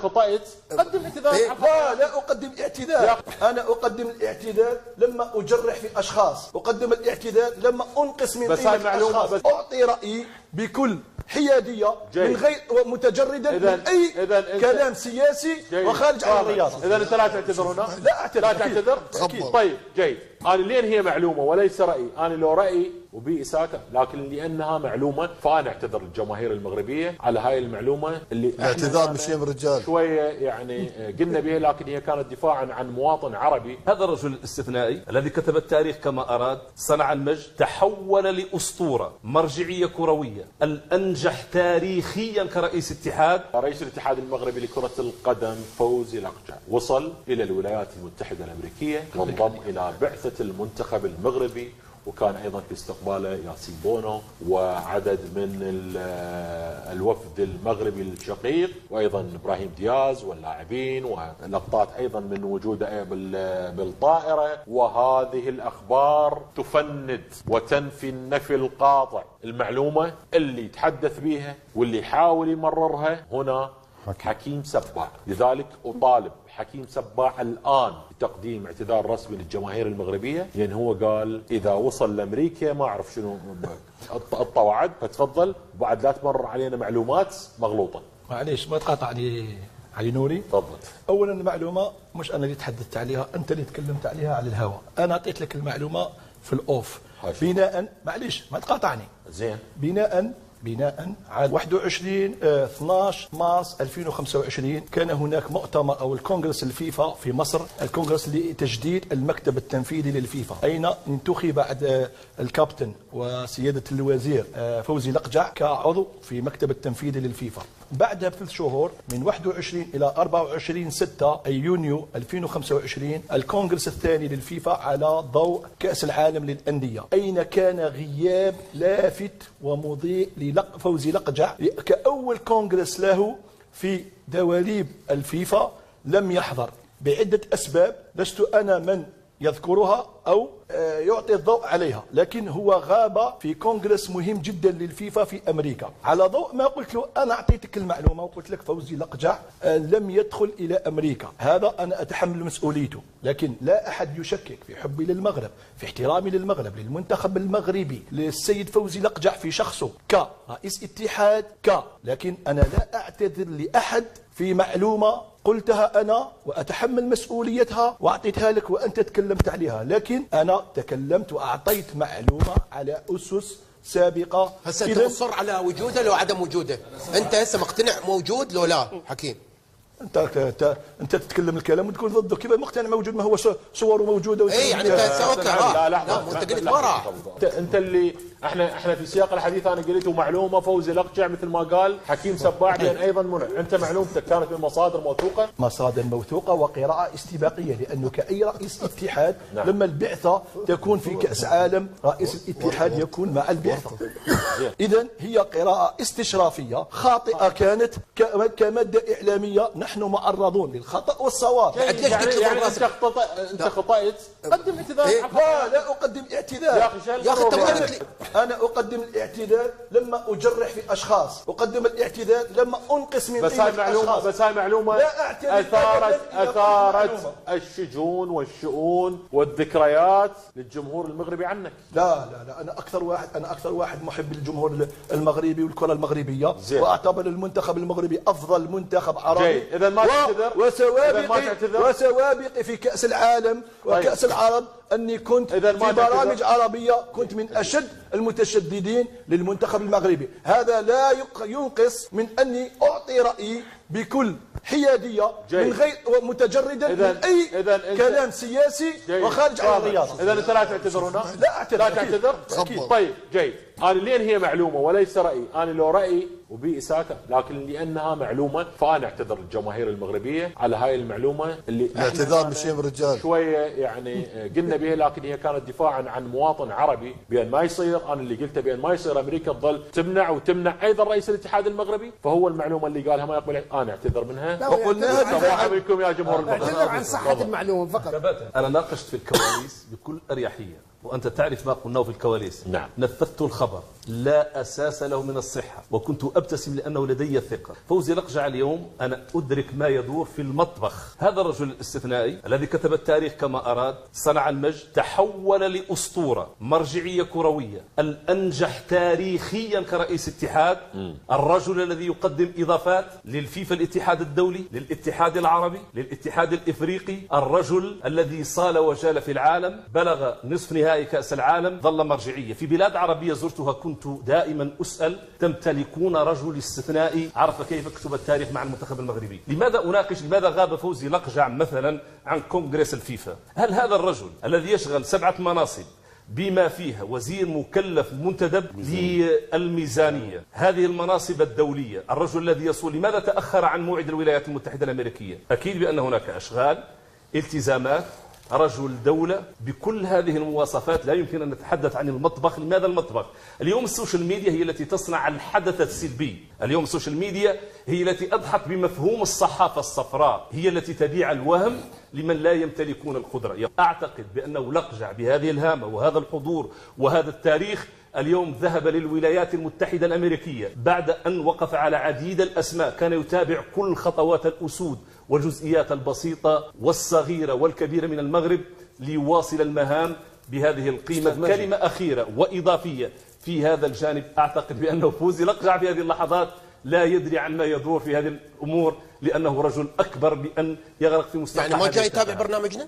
خطأت قدم اعتذار. لا أقدم اعتذار، أنا أقدم الاعتذار لما أجرح في أشخاص، أقدم الاعتذار لما أنقص من قيمة أشخاص، أعطي رأيي بكل حيادية من غير متجردا من أي كلام سياسي وخارج عن الرياضة. إذا أنت لا تعتذر هنا؟ لا أعتذر. لا تعتذر؟ طيب جيد. أنا لين هي معلومة وليس رأي، أنا لو رأيي وبي إساءة، لكن لأنها معلومة فأنا أعتذر للجماهير المغربية على هاي المعلومة اللي الاعتذار مش يم رجال شوية يعني قلنا بها، لكن هي كانت دفاعا عن مواطن عربي. هذا الرجل الاستثنائي الذي كتب التاريخ كما أراد، صنع المجد، تحول لأسطورة مرجعية كروية، الأنجح تاريخيا كرئيس اتحاد. رئيس الاتحاد المغربي لكرة القدم فوزي لقجع وصل إلى الولايات المتحدة الأمريكية وانضم إلى بعثة المنتخب المغربي، وكان أيضا في استقباله ياسين بونو وعدد من الوفد المغربي الشقيق، وأيضا إبراهيم دياز واللاعبين، ولقطات أيضا من وجوده بالطائرة. وهذه الأخبار تفند وتنفي النفي القاطع المعلومة اللي تحدث بها واللي يحاول يمررها هنا حكيم سباع. لذلك أطالب حكيم سباع الآن بتقديم اعتذار رسمي للجماهير المغربية، لأن هو قال إذا وصل لأمريكا ما أعرف شنو الطوعد. فتفضل بعد لا تمرر علينا معلومات مغلوطة. معليش ما تقاطع علي نوري. تفضل. أولا المعلومة مش أنا اللي تحدثت عليها، أنت اللي تكلمت عليها على الهواء. أنا أعطيت لك المعلومة في الأوف بناء، معليش ما تقاطعني، زين، بناء على 12 مارس 2025 كان هناك مؤتمر او الكونغرس الفيفا في مصر، الكونغرس لتجديد المكتب التنفيذي للفيفا، اين انتخب بعد الكابتن وسياده الوزير فوزي لقجع كعضو في المكتب التنفيذي للفيفا. بعدها ب3 شهور من 21 الى 24 6 اي يونيو 2025 الكونغرس الثاني للفيفا على ضوء كأس العالم للأندية، أين كان غياب لافت ومضيء لفوزي لقجع كأول كونغرس له في دواليب الفيفا. لم يحضر بعدة أسباب لست أنا من يذكرها أو يعطي الضوء عليها، لكن هو غاب في كونغرس مهم جدا للفيفا في أمريكا. على ضوء ما قلت له أنا أعطيتك المعلومة وقلت لك فوزي لقجع لم يدخل إلى أمريكا، هذا أنا أتحمل مسؤوليته، لكن لا أحد يشكك في حبي للمغرب، في احترامي للمغرب، للمنتخب المغربي، للسيد فوزي لقجع في شخصه كرئيس اتحاد لكن أنا لا أعتذر لأحد في معلومة قلتها أنا وأتحمل مسؤوليتها وأعطيتها لك وأنت تكلمت عليها، لكن أنا تكلمت وأعطيت معلومة على أسس سابقة. هسه أنت مصر على وجوده لو عدم وجوده؟ أنت هسه مقتنع موجود لو لا حكيم؟ انت تتكلم الكلام وتقول ضده، كيف مقتنع موجود؟ ما هو صوره موجوده. اي يعني انت سويت لا انت قلت ورا. انت اللي احنا في سياق الحديث انا قلت معلومه فوزي لقجع مثل ما قال حكيم سباع بان ايضا منع. انت معلومتك كانت من مصادر موثوقه؟ مصادر موثوقه وقراءه استباقيه، لانه كاي رئيس اتحاد لما البعثه تكون في كاس عالم رئيس الاتحاد يكون مع البعثه. اذا هي قراءه استشرافيه خاطئه كانت كماده اعلاميه. نحن معرضون للخطا والصواب. يعني انت خطأت قدم اعتذار. لا اقدم اعتذار يا اخي. أنا أقدم الاعتذار لما أجرح في أشخاص، أقدم الاعتذار لما أنقص من قيمة أشخاص. بس هاي معلومة أثارت الشجون والشؤون والذكريات للجمهور المغربي عنك. لا أنا أكثر واحد محب للجمهور المغربي والكرة المغربية، وأعتبر المنتخب المغربي أفضل منتخب عربي. إذا ما تعتذر وسوابقي في كأس العالم وكأس العرب أني كنت في برامج عربية، كنت من أشد المتشددين للمنتخب المغربي. هذا لا ينقص من أني أعطي رأيي بكل حيادية من غير متجردا من أي كلام سياسي وخارج عن الرياضة. إذا أنت لا تعتذر هنا؟ لا تعتذر؟ طيب جيد. أنا لين هي معلومة وليس رأي، أنا لو رأيي وبي إساءة، لكن لأنها معلومة فأنا أعتذر للجماهير المغربية على هاي المعلومة اللي الاعتذار مش يم رجال شوية يعني قلنا بها، لكن هي كانت دفاعا عن مواطن عربي بأن ما يصير. أنا اللي قلته بأن ما يصير أمريكا تظل وتمنع أيضا رئيس الاتحاد المغربي، فهو المعلومة اللي قالها ما يقبل. أنا أعتذر منها وقلناها دفاعا منكم يا جمهور المغرب. اعتذر عن صحة المعلومة فقط. أنا ناقشت في الكواليس بكل أريحية وأنت تعرف ما قلناه في الكواليس. نعم. نفذت الخبر لا أساس له من الصحة، وكنت أبتسم لأنه لدي ثقة. فوزي الأقجع اليوم أنا أدرك ما يدور في المطبخ. هذا الرجل الاستثنائي الذي كتب التاريخ كما أراد، صنع المجد، تحول لأسطورة مرجعية كروية، الأنجح تاريخيا كرئيس اتحاد، الرجل الذي يقدم إضافات للفيفا، الاتحاد الدولي، للاتحاد العربي، للاتحاد الإفريقي، الرجل الذي صال وجال في العالم، بلغ نصف نهائي كأس العالم، ظل مرجعية. في بلاد عربية زرتها كنت دائما أسأل: تمتلكون رجل استثنائي عرف كيف يكتب التاريخ مع المنتخب المغربي. لماذا أناقش لماذا غاب فوزي الأقجع مثلا عن كونغرس الفيفا؟ هل هذا الرجل الذي يشغل 7 مناصب بما فيها وزير مكلف منتدب للميزانية، هذه المناصب الدولية، الرجل الذي يصول، لماذا تأخر عن موعد الولايات المتحدة الأمريكية؟ أكيد بأن هناك أشغال، التزامات، رجل دولة. بكل هذه المواصفات لا يمكن أن نتحدث عن المطبخ. لماذا المطبخ؟ اليوم السوشيال ميديا هي التي تصنع الحدث السلبي. اليوم السوشيال ميديا هي التي أضحت بمفهوم الصحافة الصفراء، هي التي تبيع الوهم لمن لا يمتلكون القدرة. أعتقد بأنه الأقجع بهذه الهامة وهذا الحضور وهذا التاريخ اليوم ذهب للولايات المتحدة الأمريكية بعد أن وقف على عديد الأسماء، كان يتابع كل خطوات الأسود والجزئيات البسيطة والصغيرة والكبيرة من المغرب ليواصل المهام بهذه القيمة. كلمة أخيرة وإضافية في هذا الجانب: أعتقد بأنه فوزي الأقجع في هذه اللحظات لا يدري عن ما يدور في هذه الأمور، لأنه رجل أكبر بأن يغرق في مستقبل. يعني ما جاي يتابع برنامجنا؟